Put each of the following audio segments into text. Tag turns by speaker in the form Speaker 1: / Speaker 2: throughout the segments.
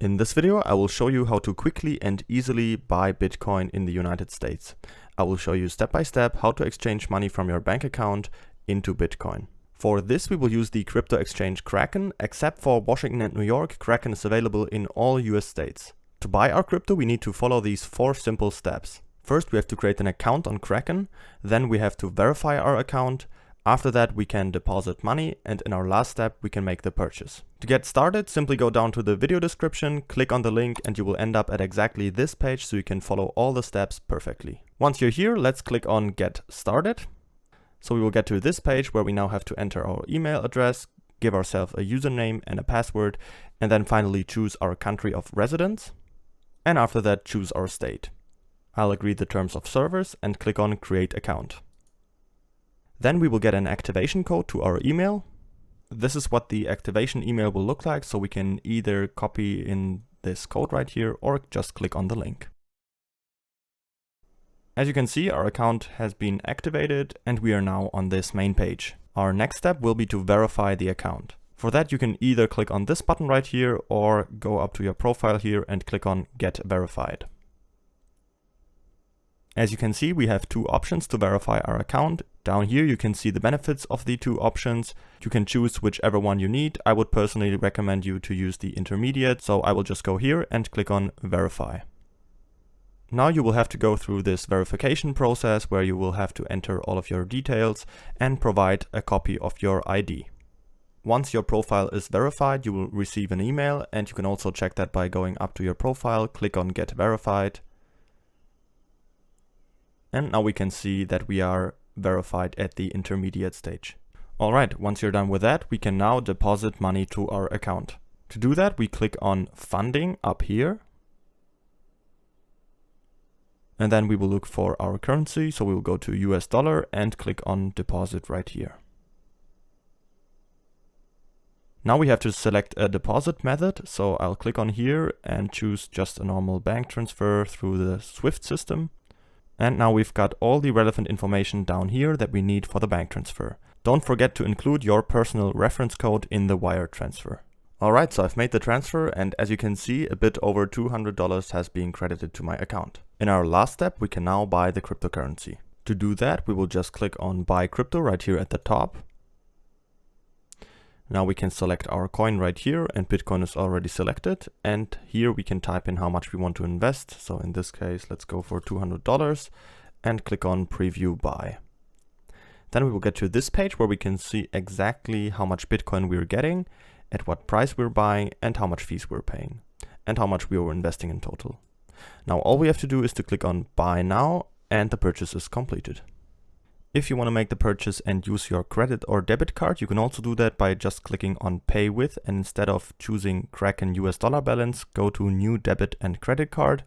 Speaker 1: In this video, I will show you how to quickly and easily buy Bitcoin in the United States. I will show you step by step how to exchange money from your bank account into Bitcoin. For this, we will use the crypto exchange Kraken. Except for Washington and New York, Kraken is available in all US states. To buy our crypto, we need to follow these 4 simple steps. First, we have to create an account on Kraken. Then we have to verify our account. After that, we can deposit money, and in our last step, we can make the purchase. To get started, simply go down to the video description, click on the link, and you will end up at exactly this page so you can follow all the steps perfectly. Once you're here, let's click on Get Started. So we will get to this page where we now have to enter our email address, give ourselves a username and a password, and then finally choose our country of residence. And after that, choose our state. I'll agree the terms of service and click on Create Account. Then we will get an activation code to our email. This is what the activation email will look like, so we can either copy in this code right here or just click on the link. As you can see, our account has been activated and we are now on this main page. Our next step will be to verify the account. For that, you can either click on this button right here or go up to your profile here and click on Get Verified. As you can see, we have 2 options to verify our account. Down here you can see the benefits of the 2 options. You can choose whichever one you need. I would personally recommend you to use the intermediate, so I will just go here and click on Verify. Now you will have to go through this verification process where you will have to enter all of your details and provide a copy of your ID. Once your profile is verified, you will receive an email, and you can also check that by going up to your profile, click on Get Verified. And now we can see that we are verified at the intermediate stage. Alright, once you're done with that, we can now deposit money to our account. To do that, we click on Funding up here. And then we will look for our currency, so we will go to US dollar and click on Deposit right here. Now we have to select a deposit method, so I'll click on here and choose just a normal bank transfer through the SWIFT system. And now we've got all the relevant information down here that we need for the bank transfer. Don't forget to include your personal reference code in the wire transfer. Alright, so I've made the transfer, and as you can see, a bit over $200 has been credited to my account. In our last step, we can now buy the cryptocurrency. To do that, we will just click on Buy Crypto right here at the top. Now we can select our coin right here, and Bitcoin is already selected, and here we can type in how much we want to invest. So in this case, let's go for $200 and click on Preview Buy. Then we will get to this page where we can see exactly how much Bitcoin we're getting, at what price we're buying, and how much fees we're paying, and how much we were investing in total. Now all we have to do is to click on Buy Now, and the purchase is completed. If you want to make the purchase and use your credit or debit card, you can also do that by just clicking on Pay With, and instead of choosing Kraken US dollar balance, go to New Debit and Credit Card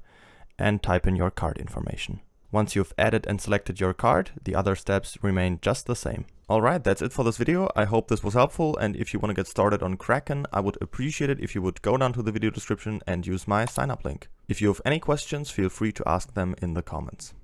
Speaker 1: and type in your card information. Once you've added and selected your card, the other steps remain just the same. Alright, that's it for this video. I hope this was helpful, and if you want to get started on Kraken, I would appreciate it if you would go down to the video description and use my sign up link. If you have any questions, feel free to ask them in the comments.